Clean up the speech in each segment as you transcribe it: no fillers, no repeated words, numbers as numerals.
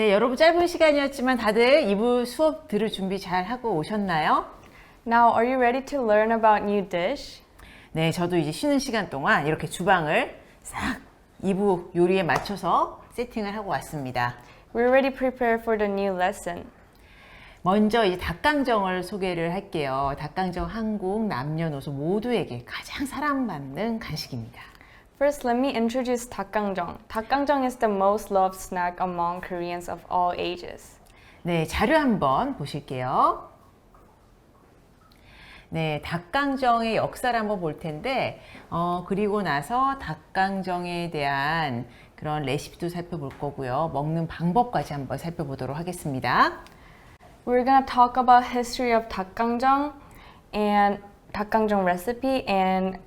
네, 여러분 짧은 시간이었지만 다들 2부 수업 들을 준비 잘 하고 오셨나요? Now, are you ready to learn about new dish? 네, 저도 이제 쉬는 시간 동안 이렇게 주방을 싹 2부 요리에 맞춰서 세팅을 하고 왔습니다. We're already prepared for the new lesson. 먼저 이제 닭강정을 소개를 할게요. 닭강정 한국 남녀노소 모두에게 가장 사랑받는 간식입니다. First, let me introduce 닭강정. 닭강정 is the most loved snack among Koreans of all ages. 네, 자료 한번 보실게요. 네, 닭강정의 역사를 한번 볼 텐데 그리고 나서 닭강정에 대한 그런 레시피도 살펴볼 거고요. 먹는 방법까지 한번 살펴보도록 하겠습니다. We're gonna talk about history of 닭강정 and 닭강정 recipe and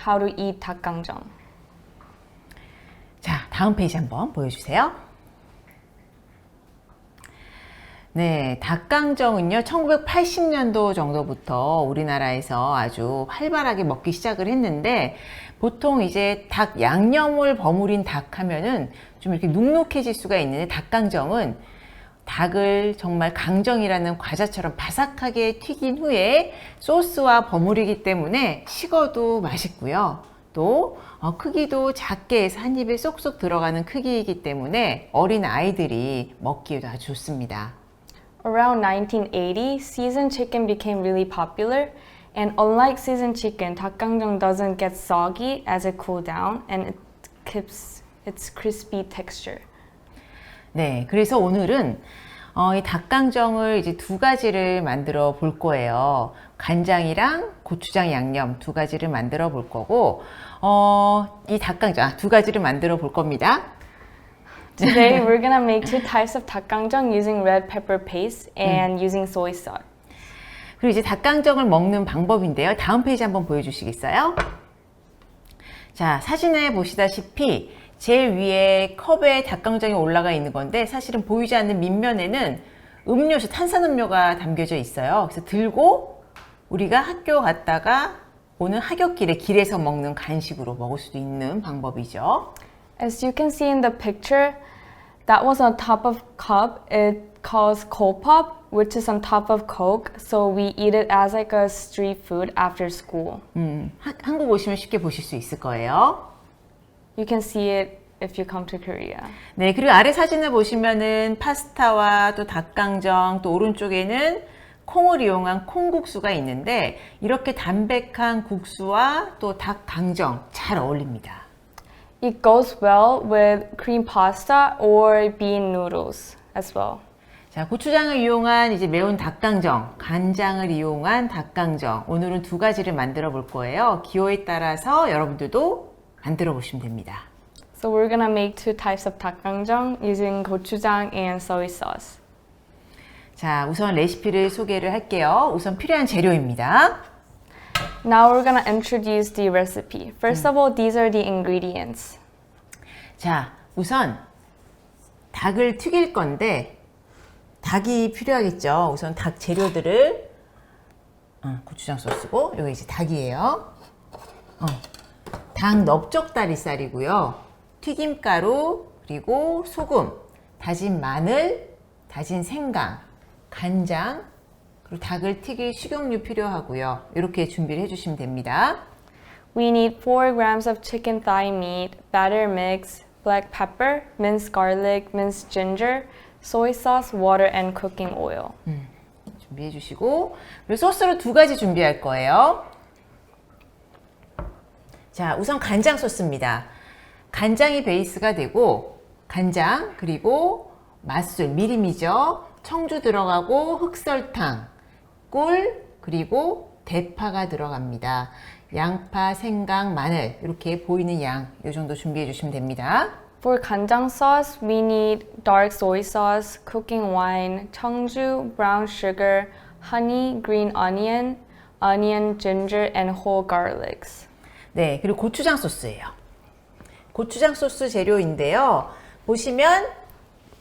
how to eat 닭강정. 자, 다음 페이지 한번 보여주세요. 네, 닭강정은요, 1980년도 정도부터 우리나라에서 아주 활발하게 먹기 시작을 했는데, 보통 이제 닭 양념을 버무린 닭 하면은 좀 이렇게 눅눅해질 수가 있는데, 닭강정은 닭을 정말 강정이라는 과자처럼 바삭하게 튀긴 후에 소스와 버무리기 때문에 식어도 맛있고요. 또 크기도 작게 해서 한 입에 쏙쏙 들어가는 크기이기 때문에 어린 아이들이 먹기에도 아주 좋습니다. Around 1980, seasoned chicken became really popular, and unlike seasoned chicken, 닭강정 doesn't get soggy as it cools down, and it keeps its crispy texture. 네, 그래서 오늘은 이 닭강정을 이제 두 가지를 만들어 볼 거예요. 간장이랑 고추장 양념 두 가지를 만들어 볼 거고, 이 닭강정 두 가지를 만들어 볼 겁니다. Today, we're gonna make two types of 닭강정 using red pepper paste and using soy sauce. 그리고 이제 닭강정을 먹는 방법인데요. 다음 페이지 한번 보여주시겠어요? 자, 사진에 보시다시피 제일 위에 컵에 닭강정이 올라가 있는 건데 사실은 보이지 않는 밑면에는 음료수, 탄산음료가 담겨져 있어요. 그래서 들고 우리가 학교 갔다가 오는 하굣길에 길에서 먹는 간식으로 먹을 수도 있는 방법이죠. As you can see in the picture, that was on top of cup. It calls cold pop, which is on top of Coke. So we eat it as like a street food after school. 한국 오시면 쉽게 보실 수 있을 거예요. You can see it if you come to Korea. 네, 그리고 아래 사진을 보시면은 파스타와 또 닭강정, 또 오른쪽에는 콩을 이용한 콩국수가 있는데 이렇게 담백한 국수와 또 닭강정 잘 어울립니다. It goes well with cream pasta or bean noodles as well. 자, 고추장을 이용한 이제 매운 닭강정, 간장을 이용한 닭강정. 오늘은 두 가지를 만들어 볼 거예요. 기호에 따라서 여러분들도 만들어 보시면 됩니다. So we're gonna make two types of 닭강정 using gochujang and soy sauce. 자, 우선 레시피를 소개를 할게요. 우선 필요한 재료입니다. Now we're gonna introduce the recipe. First of all, these are the ingredients. 자, 우선 닭을 튀길 건데 닭이 필요하겠죠. 우선 닭 재료들을 고추장 소스고 여기 이제 닭이에요. 닭 넓적다리살이고요. 튀김가루, 그리고 소금, 다진 마늘, 다진 생강, 간장, 그리고 닭을 튀길 식용유 필요하고요. 이렇게 준비를 해주시면 됩니다. We need 4 grams of chicken thigh meat, batter mix, black pepper, minced garlic, minced ginger, soy sauce, water, and cooking oil. 준비해 주시고, 그리고 소스를 두 가지 준비할 거예요. 자, 우선 간장 소스입니다. 간장이 베이스가 되고 간장, 그리고 맛술, 미림이죠. 청주 들어가고 흑설탕, 꿀, 그리고 대파가 들어갑니다. 양파, 생강, 마늘 이렇게 보이는 양 이 정도 준비해 주시면 됩니다. For 간장 sauce, we need dark soy sauce, cooking wine, 청주, brown sugar, honey, green onion, ginger, and whole garlics. 네, 그리고 고추장 소스예요. 고추장 소스 재료인데요. 보시면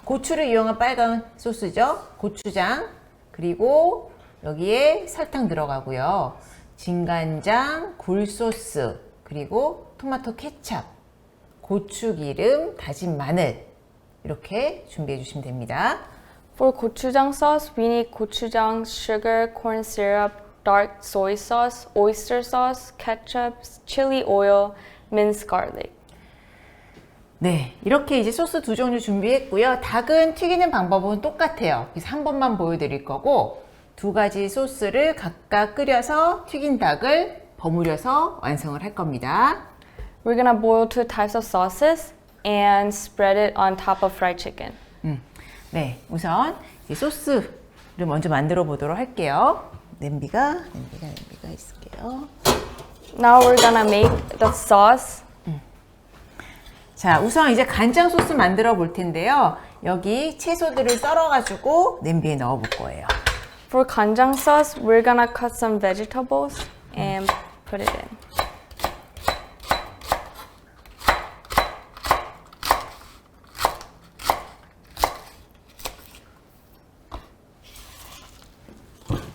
고추를 이용한 빨간 소스죠. 고추장, 그리고 여기에 설탕 들어가고요. 진간장, 굴소스, 그리고 토마토 케첩, 고추기름, 다진 마늘 이렇게 준비해 주시면 됩니다. For gochujang sauce, we need gochujang, sugar, corn syrup, dark soy sauce, oyster sauce, ketchup, chili oil, minced garlic. 네, 이렇게 이제 소스 두 종류 준비했고요. 닭은 튀기는 방법은 똑같아요. 그래서 한 번만 보여드릴 거고 두 가지 소스를 각각 끓여서 튀긴 닭을 버무려서 완성을 할 겁니다. We're gonna boil 2 types of sauces and spread it on top of fried chicken. 네, 우선 이 소스를 먼저 만들어 보도록 할게요. 냄비가 있을게요. Now we're gonna make the sauce. 자, 우선 이제 간장 소스 만들어 볼 텐데요. 여기 채소들을 썰어 가지고 냄비에 넣어 볼 거예요. For kanjang sauce, we're gonna cut some vegetables and put it in.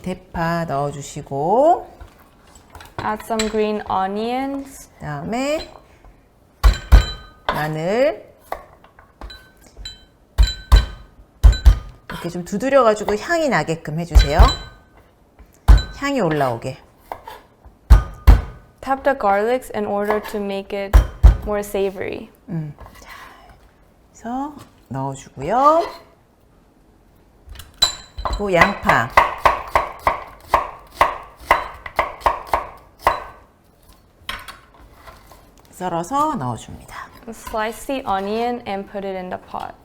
대파 넣어 주시고 Add some green onions, 그다음에 마늘 이렇게 좀 두드려 가지고 향이 나게끔 해주세요. 향이 올라오게. tap the garlics in order to make it more savory. 그래서 넣어주고요. 그리고 양파. 썰어서 넣어줍니다. Slice the onion and put it in the pot.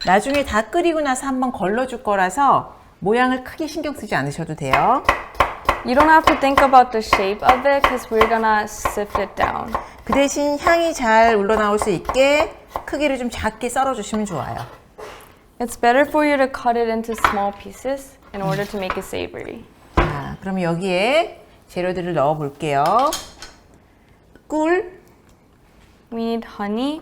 나중에 다 끓이고 나서 한번 걸러줄 거라서 모양을 크게 신경 쓰지 않으셔도 돼요. You don't have to think about the shape of it because we're gonna sift it down. 그 대신 향이 잘 우러나올 수 있게 크기를 좀 작게 썰어주시면 좋아요. It's better for you to cut it into small pieces in order to make it savory. 자, 그럼 여기에 재료들을 넣어 볼게요. 꿀, We need honey,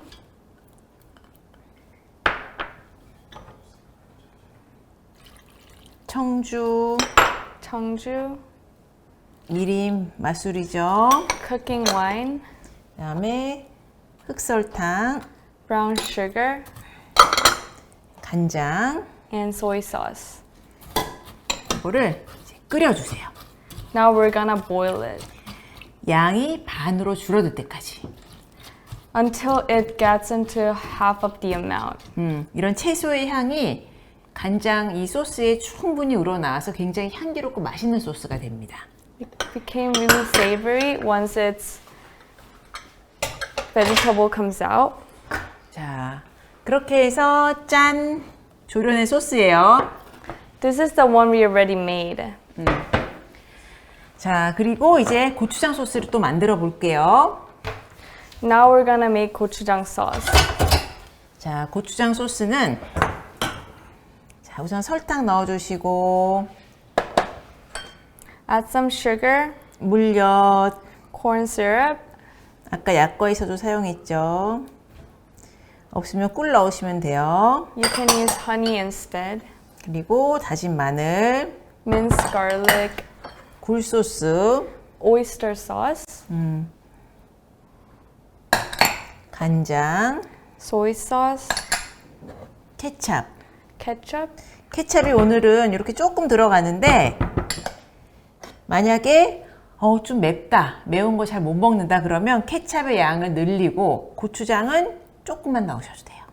청주, 청주, 미림, 맛술이죠. cooking wine, 그다음에 흑설탕, brown sugar, 간장, and soy sauce. 이거를 이제 끓여주세요. Now we're gonna boil it 양이 반으로 줄어들 때까지. until it gets into half of the amount. 이런 채소의 향이 간장 이 소스에 충분히 우러나와서 굉장히 향기롭고 맛있는 소스가 됩니다. It became really savory once its vegetable comes out. 자, 그렇게 해서 짠! 조련의 소스예요. This is the one we already made. 자, 그리고 이제 고추장 소스를 또 만들어 볼게요. Now we're gonna make gochujang sauce. 자, 고추장 소스는 자, 우선 설탕 넣어주시고 Add some sugar, 물엿, corn syrup, 아까 약과에서도 사용했죠. 없으면 꿀 넣으시면 돼요. you can use honey instead, 그리고 다진 마늘, minced garlic, 굴소스, oyster sauce, 간장, soy sauce, 케찹. ketchup. 케찹이 오늘은 이렇게 조금 들어가는데 만약에 좀 맵다, 매운 거 잘 못 먹는다 그러면 케찹의 양을 늘리고 고추장은 조금만 넣으셔도 돼요.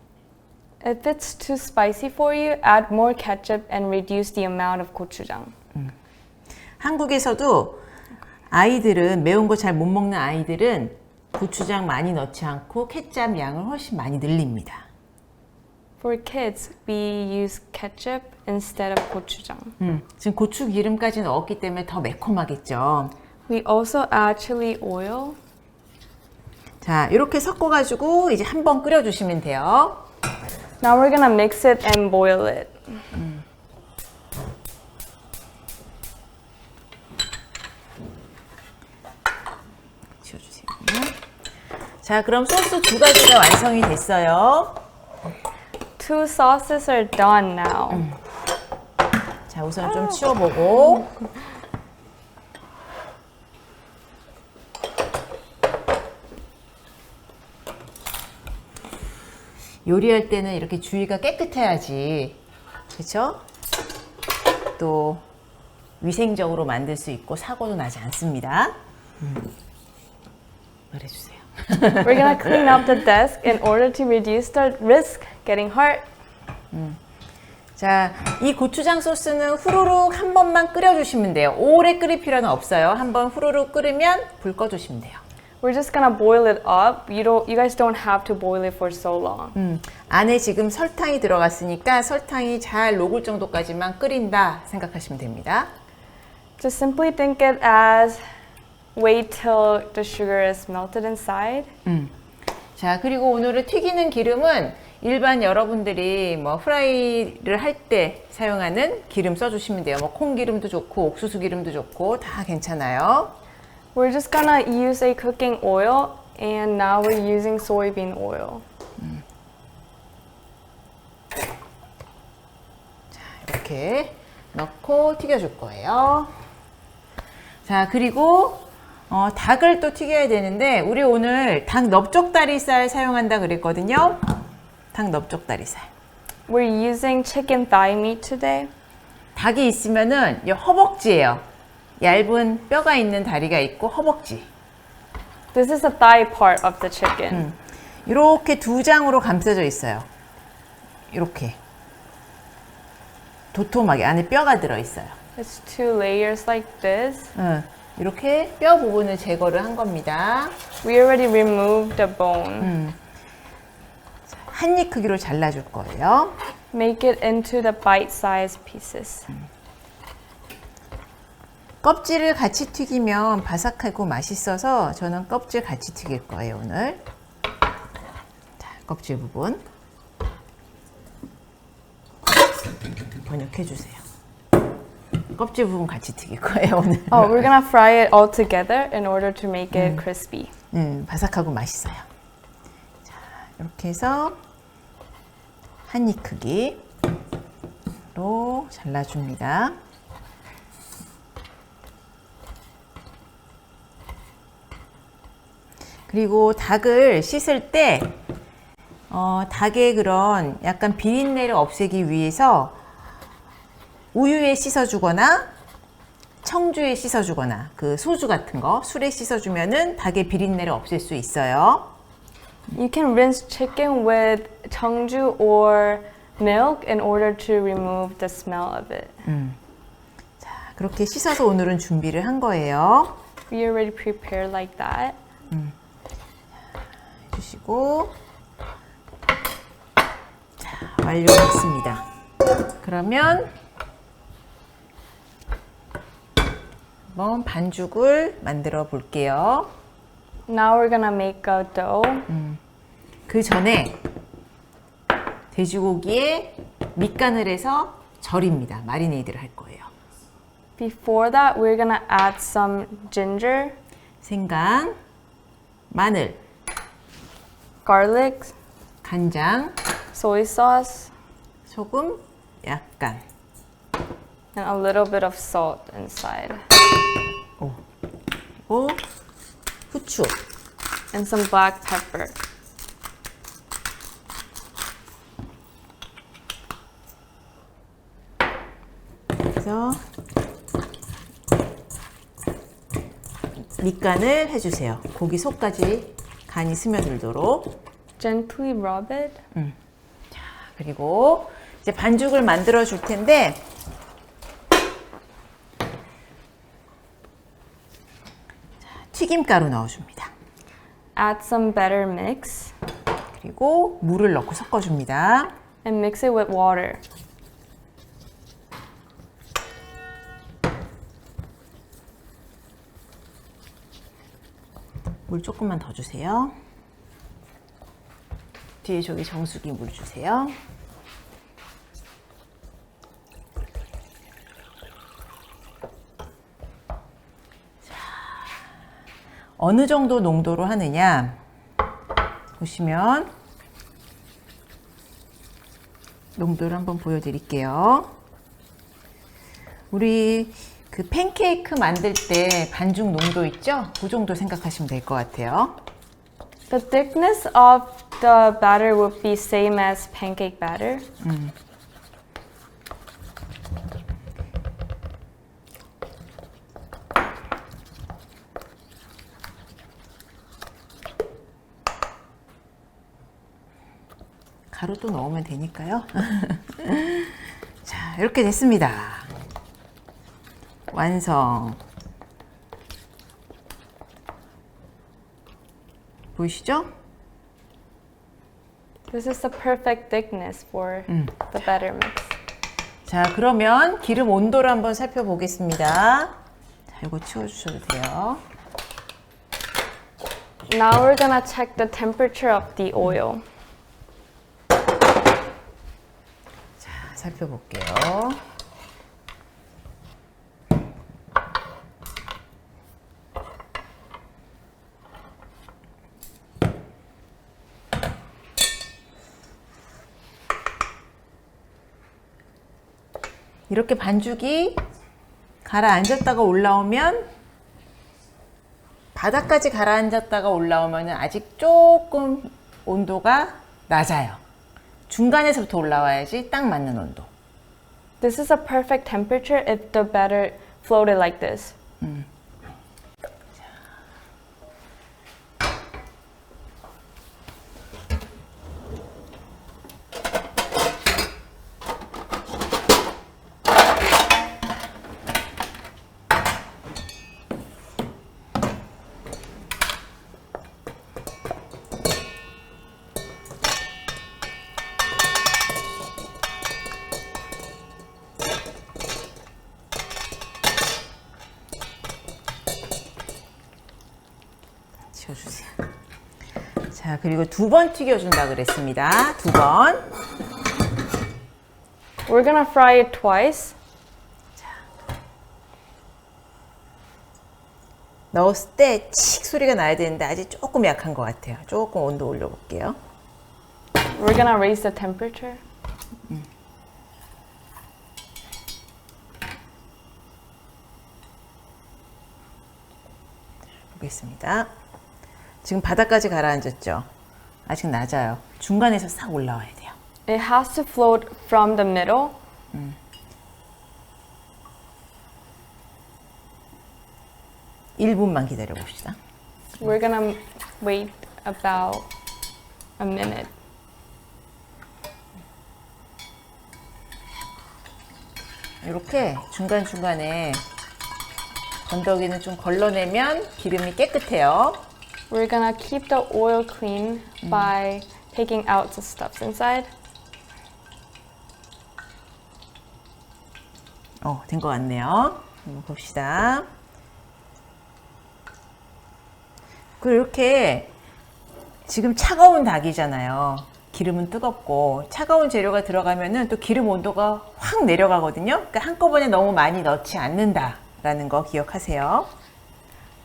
If it's too spicy for you, add more ketchup and reduce the amount of gochujang. 한국에서도 아이들은 매운 거 잘 못 먹는 아이들은 고추장 많이 넣지 않고 케찹 양을 훨씬 많이 늘립니다. For kids, we use ketchup instead of gochujang. 지금 고추 기름까지 넣었기 때문에 더 매콤하겠죠. We also add chili oil. 자, 이렇게 섞어가지고 이제 한번 끓여주시면 돼요. Now we're gonna mix it and boil it. 지워주세요. 자, 그럼 소스 두 가지가 완성이 됐어요. 2 sauces are done now. 자, 우선 좀 치워보고. 요리할 때는 이렇게 주위가 깨끗해야지, 그렇죠? 또 위생적으로 만들 수 있고 사고도 나지 않습니다. 말해주세요. We're gonna clean up the desk in order to reduce the risk getting hurt. 자, 이 고추장 소스는 후루룩 한 번만 끓여주시면 돼요. 오래 끓일 필요는 없어요. 한번 후루룩 끓으면 불 꺼주시면 돼요. We're just gonna boil it up. You guys don't have to boil it for so long. 안에 지금 설탕이 들어갔으니까 설탕이 잘 녹을 정도까지만 끓인다 생각하시면 됩니다. Just simply think it as wait till the sugar is melted inside. 자, 그리고 오늘은 튀기는 기름은 일반 여러분들이 뭐 프라이를 할 때 사용하는 기름 써주시면 돼요. 뭐 콩기름도 좋고 옥수수 기름도 좋고 다 괜찮아요. We're just gonna use a cooking oil, and now we're using soybean oil. 이렇게 넣고 튀겨줄 거예요. 자, 그리고 닭을 또 튀겨야 되는데 우리 오늘 닭 넓적다리살 사용한다 그랬거든요. 닭 넓적다리살. We're using chicken thigh meat today. 닭이 있으면은 이 허벅지예요. 얇은 뼈가 있는 다리가 있고 허벅지. This is the thigh part of the chicken. 이렇게 두 장으로 감싸져 있어요. 이렇게 도톰하게 안에 뼈가 들어 있어요. It's two layers like this. 이렇게 뼈 부분을 제거를 한 겁니다. We already removed the bone. 한 입 크기로 잘라줄 거예요. Make it into the bite-sized pieces. 껍질을 같이 튀기면 바삭하고 맛있어서 저는 껍질 같이 튀길 거예요, 오늘. 자, 껍질 부분. 번역해 주세요. 껍질 부분 같이 튀길 거예요, 오늘. Oh, we're gonna fry it all together in order to make it crispy. 바삭하고 맛있어요. 자, 이렇게 해서 한 입 크기로 잘라줍니다. 그리고 닭을 씻을 때 닭의 그런 약간 비린내를 없애기 위해서 우유에 씻어주거나 청주에 씻어주거나 그 소주 같은 거 술에 씻어주면은 닭의 비린내를 없앨 수 있어요. You can rinse chicken with 청주 or milk in order to remove the smell of it. 자, 그렇게 씻어서 오늘은 준비를 한 거예요. We already prepared like that. 해주시고 자, 완료했습니다. 그러면 한번 반죽을 만들어 볼게요. Now we're gonna make a dough. 그 전에 돼지고기에 밑간을 해서 절입니다. 마리네이드를 할 거예요. Before that, we're gonna add some ginger, 생강, 마늘, garlic, 간장, soy sauce, 소금 약간, and a little bit of salt inside. 그리고 후추, And some black pepper. 그래서 밑간을 해주세요. 고기 속까지 간이 스며들도록. Gently rub it. 그리고 이제 반죽을 만들어 줄 텐데 튀김가루 넣어줍니다. Add some batter mix 그리고 물을 넣고 섞어줍니다. and mix it with water. 물 조금만 더 주세요. 뒤에 저기 정수기 물 주세요. 자, 어느 정도 농도로 하느냐 보시면 농도를 한번 보여드릴게요. 우리 그 팬케이크 만들 때 반죽 농도 있죠? 그 정도 생각하시면 될 것 같아요. The thickness of the batter would be same as pancake batter. 가루도 넣으면 되니까요. 자, 이렇게 됐습니다. 완성. 보이시죠? This is the perfect thickness for the batter mix. 자, 그러면 기름 온도를 한번 살펴보겠습니다. 자, 이거 치워주셔도 돼요. Now we're gonna check the temperature of the oil. 자, 살펴볼게요. 이렇게 반죽이 가라앉았다가 올라오면 바닥까지 가라앉았다가 올라오면 아직 조금 온도가 낮아요. 중간에서부터 올라와야지 딱 맞는 온도. This is a perfect temperature if the batter floated like this. 치워주세요. 자, 그리고 2번 튀겨준다 그랬습니다. 2번. We're gonna fry it twice. 넣었을 때 칙 소리가 나야 되는데 아직 조금 약한 것 같아요. 조금 온도 올려볼게요. We're gonna raise the temperature. 보겠습니다. 지금 바닥까지 가라앉았죠? 아직 낮아요. 중간에서 싹 올라와야 돼요. It has to float from the middle. 1분만 기다려 봅시다. We're gonna wait about a minute. 이렇게 중간중간에 건더기는 좀 걸러내면 기름이 깨끗해요. We're gonna keep the oil clean by taking out the stuffs inside. 된 것 같네요. 한번 봅시다. 그리고 이렇게 지금 차가운 닭이잖아요. 기름은 뜨겁고 차가운 재료가 들어가면은 또 기름 온도가 확 내려가거든요. 그러니까 한꺼번에 너무 많이 넣지 않는다라는 거 기억하세요.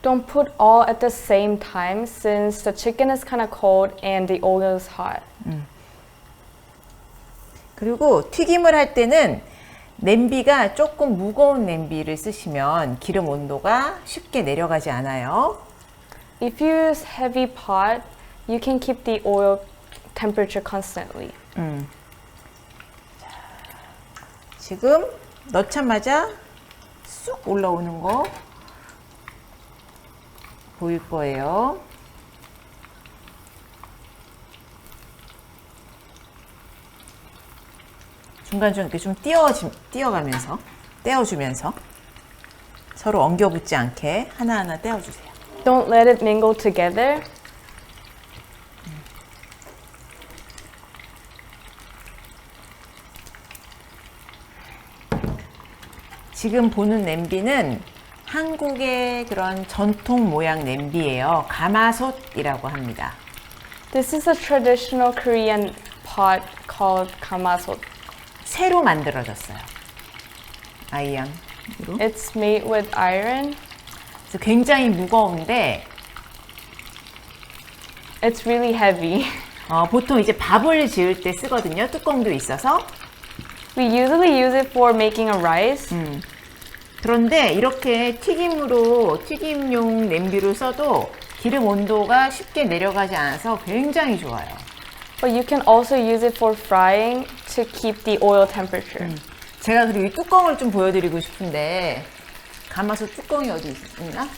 Don't put all at the same time since the chicken is kind of cold and the oil is hot. 그리고 튀김을 할 때는 냄비가 조금 무거운 냄비를 쓰시면 기름 온도가 쉽게 내려가지 않아요. If you use heavy pot, you can keep the oil temperature constantly. 지금 넣자마자 쑥 올라오는 거 보일 거예요. 중간중간 이렇게 좀 띄어가면서 떼어주면서 서로 엉겨붙지 않게 하나하나 떼어주세요. Don't let it mingle together. 지금 보는 냄비는 한국의 그런 전통 모양 냄비예요. 가마솥이라고 합니다. This is a traditional Korean pot called gamasot. 새로 만들어졌어요. 아이언으로. It's made with iron. 그래서 굉장히 무거운데 It's really heavy. 보통 이제 밥을 지을 때 쓰거든요. 뚜껑도 있어서. We usually use it for making a rice. 그런데 이렇게 튀김용 냄비로 써도 기름 온도가 쉽게 내려가지 않아서 굉장히 좋아요. But you can also use it for frying to keep the oil temperature. 제가 그리고 이 뚜껑을 좀 보여드리고 싶은데 가마솥 뚜껑이 어디 있나?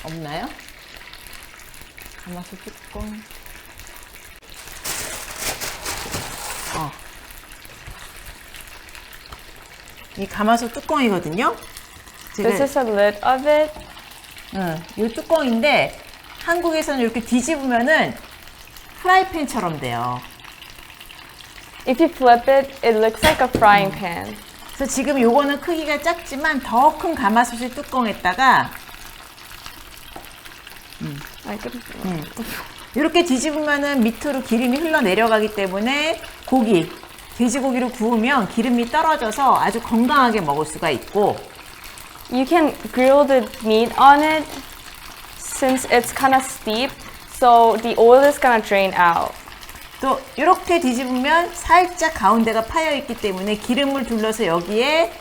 없나요? 가마솥 뚜껑. 이 가마솥 뚜껑이거든요. This is a lid of it. 이 뚜껑인데 한국에서는 이렇게 뒤집으면은 프라이팬처럼 돼요. If you flip it, it looks like a frying pan. 그래서 지금 요거는 크기가 작지만 더 큰 가마솥의 뚜껑에다가 이렇게 뒤집으면은 밑으로 기름이 흘러내려가기 때문에 고기, 돼지고기를 구우면 기름이 떨어져서 아주 건강하게 먹을 수가 있고 You can grill the meat on it since it's kind of steep, so the oil is gonna drain out. 또 이렇게 뒤집으면 살짝 가운데가 파여 있기 때문에 기름을 둘러서 여기에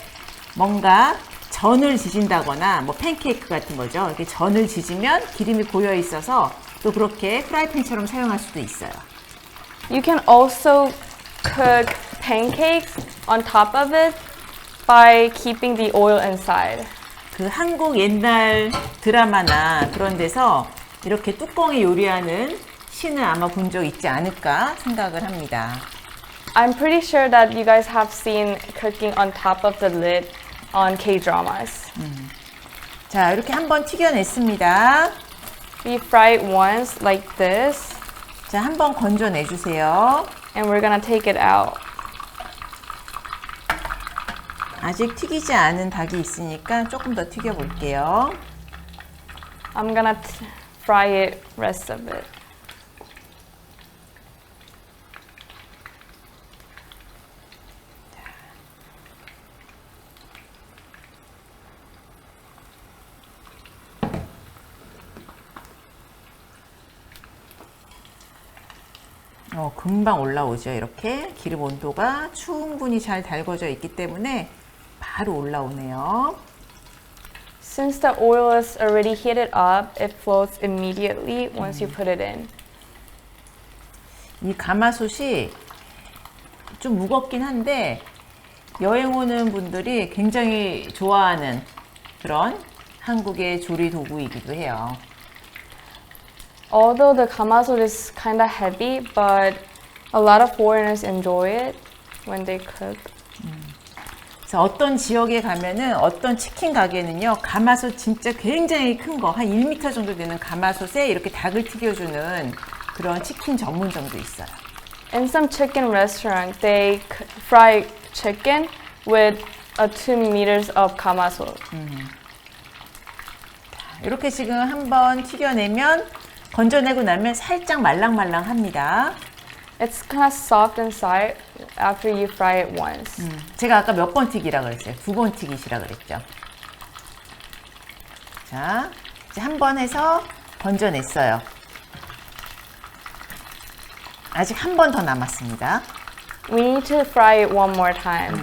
뭔가 전을 지진다거나 뭐 팬케이크 같은 거죠. 이렇게 전을 지지면 기름이 고여 있어서 또 그렇게 프라이팬처럼 사용할 수도 있어요. You can also cook pancakes on top of it by keeping the oil inside. 그 한국 옛날 드라마나 그런 데서 이렇게 뚜껑에 요리하는 씬을 아마 본 적 있지 않을까 생각을 합니다. I'm pretty sure that you guys have seen cooking on top of the lid on K-dramas. 자, 이렇게 한번 튀겨냈습니다. We fry it once like this, 자, 한번 건져내 주세요. and we're gonna take it out. 아직 튀기지 않은 닭이 있으니까 조금 더 튀겨 볼게요. I'm gonna fry it rest of it. 금방 올라오죠. 이렇게 기름 온도가 충분히 잘 달궈져 있기 때문에 바로 올라오네요. Since the oil is already heated up, it floats immediately once you put it in. 이 가마솥이 좀 무겁긴 한데 여행 오는 분들이 굉장히 좋아하는 그런 한국의 조리 도구이기도 해요. Although the gamasot is kind of heavy, but a lot of foreigners enjoy it when they cook. 그래서 어떤 지역에 가면은 어떤 치킨 가게는요 가마솥 진짜 굉장히 큰 거 한 1m 정도 되는 가마솥에 이렇게 닭을 튀겨주는 그런 치킨 전문점도 있어요. In some chicken restaurant, they fry chicken with 2 meters of gamasot. 이렇게 지금 한번 튀겨내면 건져내고 나면 살짝 말랑말랑합니다. It's kind of soft inside after you fry it once. 제가 아까 몇 번 튀기라 그랬어요? 2번 튀기시라 그랬죠. 자, 이제 한 번 해서 건져냈어요. 아직 한 번 더 남았습니다. We need to fry it one more time.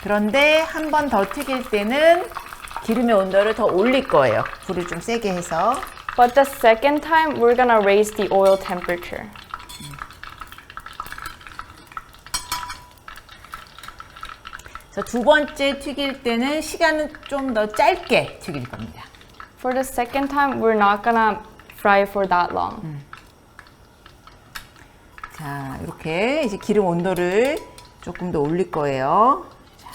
그런데 한 번 더 튀길 때는 기름의 온도를 더 올릴 거예요. 불을 좀 세게 해서. But the second time, we're gonna raise the oil temperature. 그래서 두 번째 튀길 때는 시간은 좀 더 짧게 튀길 겁니다. For the second time, we're not gonna fry for that long. 자, 이렇게 이제 기름 온도를 조금 더 올릴 거예요. 자,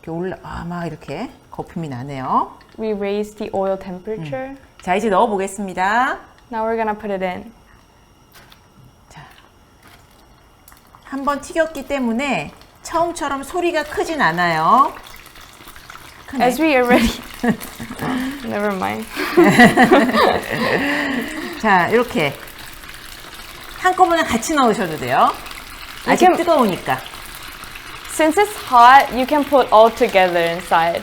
이렇게 막 이렇게 거품이 나네요. We raise the oil temperature. 자, 이제 넣어 보겠습니다. Now we're gonna put it in. 자, 한번 튀겼기 때문에 처음처럼 소리가 크진 않아요. 크네. As we already... Never mind. 자, 이렇게 한꺼번에 같이 넣으셔도 돼요. 아직 can- 뜨거우니까. Since it's hot, you can put all together inside.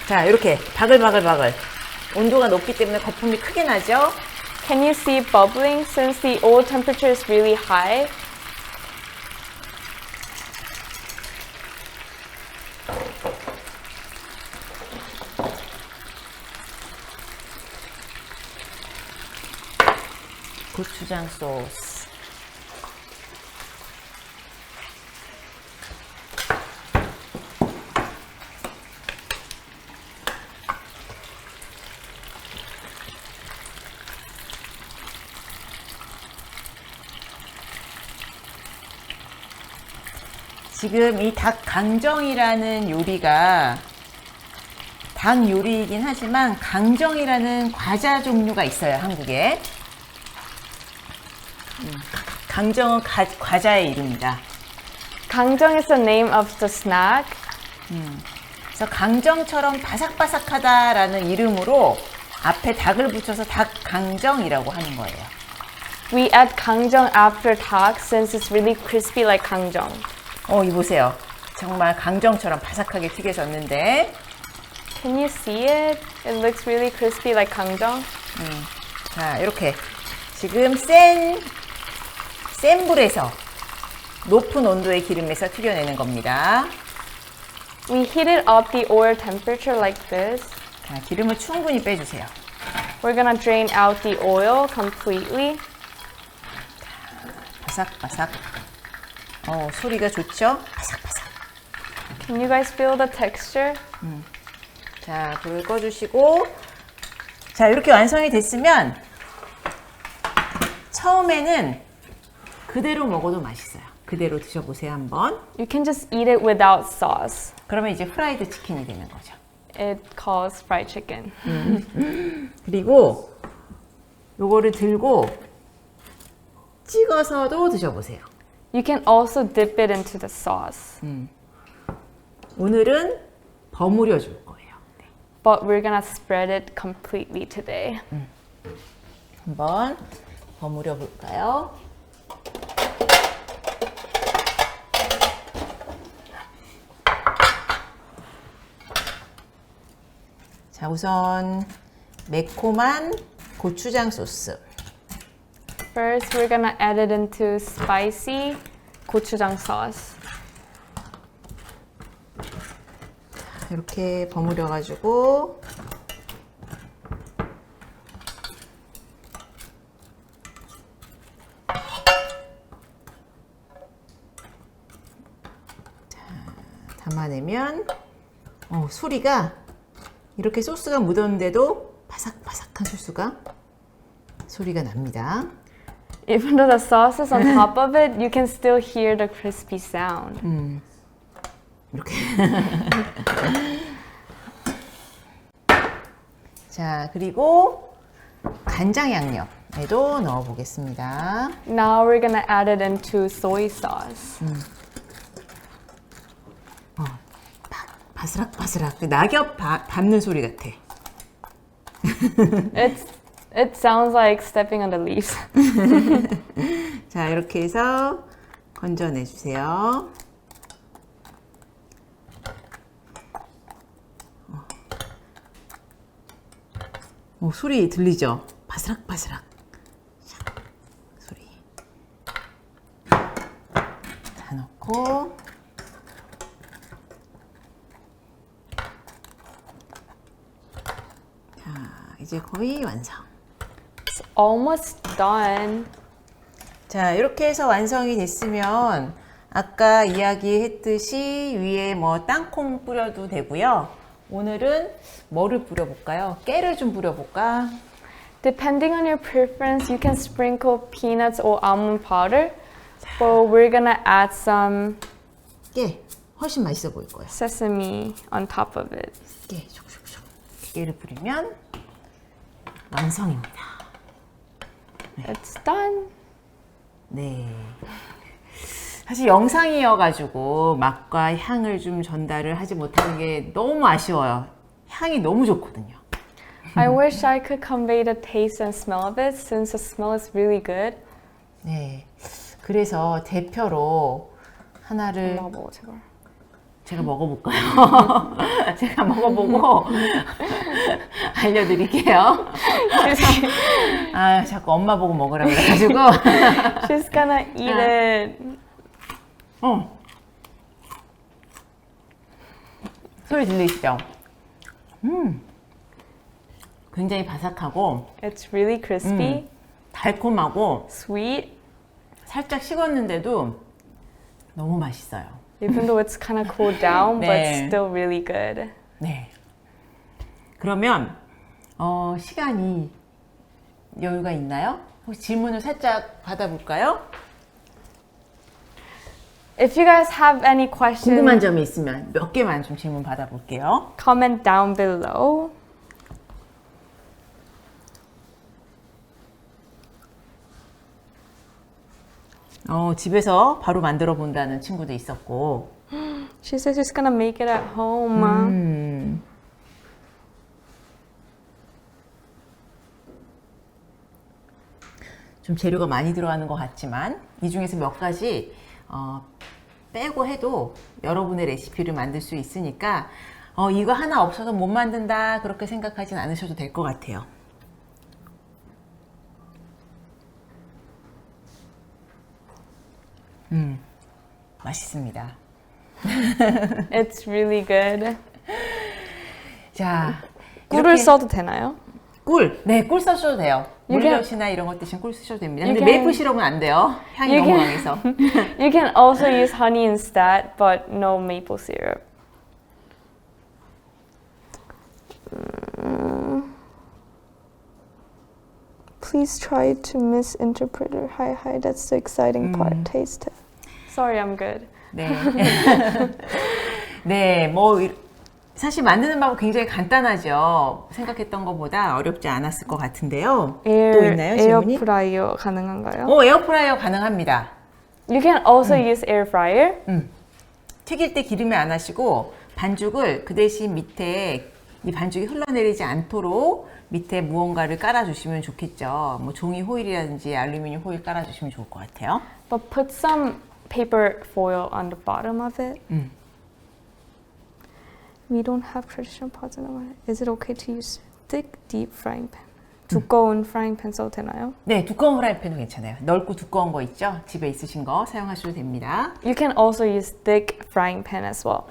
자, 이렇게 바글바글바글. 온도가 높기 때문에 거품이 크게 나죠? Can you see bubbling? Since the oil temperature is really high, 고추장 소스. 지금 이 닭 강정이라는 요리가 닭 요리이긴 하지만 강정이라는 과자 종류가 있어요, 한국에. 강정은 과자의 이름이다. Gangjang is the name of the snack. 그래서 강정처럼 바삭바삭하다라는 이름으로 앞에 닭을 붙여서 닭 강정이라고 하는 거예요. We add gangjang after 닭 since it's really crispy like gangjang. 이 보세요. 정말 강정처럼 바삭하게 튀겨졌는데. Can you see it? It looks really crispy like gangjang. 자, 이렇게 지금 센 불에서 높은 온도의 기름에서 튀겨내는 겁니다. We heat it up the oil temperature like this. 자, 기름을 충분히 빼주세요. We're gonna drain out the oil completely. 바삭바삭. 소리가 좋죠? 바삭바삭. Can you guys feel the texture? 자, 불을 꺼주시고. 자, 이렇게 완성이 됐으면 처음에는 그대로 먹어도 맛있어요. 그대로 드셔보세요, 한번. You can just eat it without sauce. 그러면 이제 프라이드 치킨이 되는 거죠. It calls fried chicken. 그리고 요거를 들고 찍어서도 드셔보세요. You can also dip it into the sauce. 오늘은 버무려 줄 거예요. 네. But we're gonna spread it completely today. 한번 버무려 볼까요? 자, 우선 매콤한 고추장 소스. First, we're gonna add it into spicy gochujang sauce. 이렇게 버무려 가지고 담아내면 소리가 이렇게 소스가 묻었는데도 바삭바삭한 소리가 납니다. Even though the sauce is on top of it, you can still hear the crispy sound. 이렇게. 자, 그리고 간장 양념에도 넣어 보겠습니다. Now we're gonna add it into soy sauce. 바스락바스락 낙엽 밟는 소리 같아. It sounds like stepping on the leaves. 자, 이렇게 해서 건져내 주세요. 소리 들리죠? 바스락바스락 소리. 다 넣고 자, 이제 거의 완성. It's almost done. 자, 이렇게 해서 완성이 됐으면 아까 이야기했듯이 위에 뭐 땅콩 뿌려도 되고요. 오늘은 뭐를 뿌려볼까요? 깨를 좀 뿌려볼까? Depending on your preference, you can sprinkle peanuts or almond powder. But we're gonna add some 깨, 훨씬 맛있어 보일 거예요. sesame on top of it. 깨, 슉슉슉. 깨를 뿌리면 완성입니다. It's done. 네. 사실 영상이어가지고 맛과 향을 좀 전달을 하지 못하는 게 너무 아쉬워요. 향이 너무 좋거든요. I wish I could convey the taste and smell of it since the smell is really good. 네. 그래서 대표로 하나를 먹어보고 제발. 제가 먹어볼까요? 제가 먹어보고 알려드릴게요. 아, 자꾸 엄마 보고 먹으라 그래가지고. She's gonna eat it. 소리 들리시죠? 굉장히 바삭하고 It's really crispy. 달콤하고 sweet, 살짝 식었는데도 너무 맛있어요. even though it's kind of cooled down, but 네. still really good. 네. 그러면 시간이 여유가 있나요? 혹시 질문을 살짝 받아볼까요? If you guys have any questions, 궁금한 점이 있으면 몇 개만 좀 질문 받아볼게요. comment down below. 집에서 바로 만들어 본다는 친구도 있었고. She says she's gonna make it at home. 좀 재료가 많이 들어가는 것 같지만 이 중에서 몇 가지 빼고 해도 여러분의 레시피를 만들 수 있으니까 이거 하나 없어서 못 만든다 그렇게 생각하진 않으셔도 될 것 같아요. 맛있습니다. It's really good. 자, 꿀을 이렇게 써도 되나요? 꿀, 네, 꿀 써셔도 돼요. You can- 물엿이나 이런 것 대신 꿀 쓰셔도 됩니다. You 근데 can- 메이플 시럽은 안 돼요. 향이 You 너무 can- 강해서. You can also use honey instead, but no maple syrup. Please try to misinterpret her. Hi, that's the exciting part. Taste it. Sorry, I'm good. 네. 네, 사실 만드는 방법 굉장히 간단하죠. 생각했던 것보다 어렵지 않았을 것 같은데요. 또 있나요, 질문이? 에어프라이어 가능한가요? 에어프라이어 가능합니다. You can also use air fryer. 튀길 때 기름에 안 하시고 반죽을 그 대신 밑에 이 반죽이 흘러내리지 않도록 밑에 무언가를 깔아주시면 좋겠죠. 뭐 종이 호일이라든지 알루미늄 호일 깔아주시면 좋을 것 같아요. But put some paper foil on the bottom of it. We don't have traditional pots in our. Is it okay to use thick, deep frying pan? 두꺼운 frying pan 써도 되나요? 네, 두꺼운 프라이팬도 괜찮아요. 넓고 두꺼운 거 있죠? 집에 있으신 거 사용하셔도 됩니다. You can also use thick frying pan as well.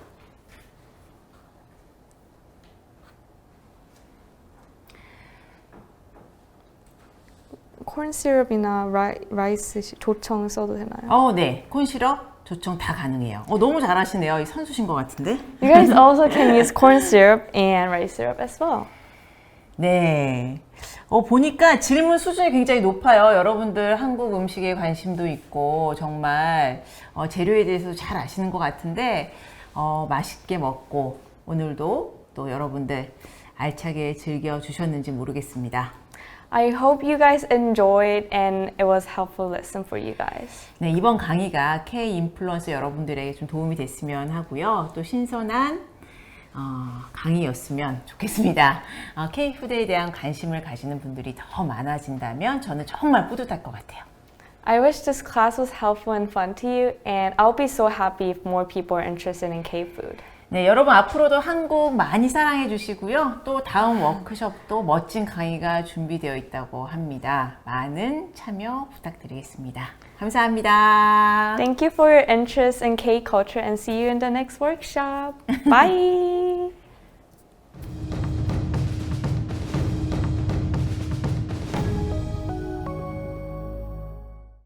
corn syrup이나 라이스 조청 써도 되나요? 네, 콘시럽, 조청 다 가능해요. 너무 잘하시네요. 이 선수신 것 같은데. You guys also can use corn syrup and rice syrup as well. 네. 보니까 질문 수준이 굉장히 높아요. 여러분들 한국 음식에 관심도 있고 정말 재료에 대해서 잘 아시는 것 같은데 맛있게 먹고 오늘도 또 여러분들 알차게 즐겨주셨는지 모르겠습니다. I hope you guys enjoyed and it was helpful lesson for you guys. 네, 이번 강의가 K 인플루언서 여러분들에게 좀 도움이 됐으면 하고요. 또 신선한 강의였으면 좋겠습니다. K 푸드에 대한 관심을 가지는 분들이 더 많아진다면 저는 정말 뿌듯할 것 같아요. I wish this class was helpful and fun to you, and I'll be so happy if more people are interested in K-food. 네, 여러분 앞으로도 한국 많이 사랑해 주시고요. 또 다음 워크숍도 멋진 강의가 준비되어 있다고 합니다. 많은 참여 부탁드리겠습니다. 감사합니다. Thank you for your interest in K-culture and see you in the next workshop. Bye!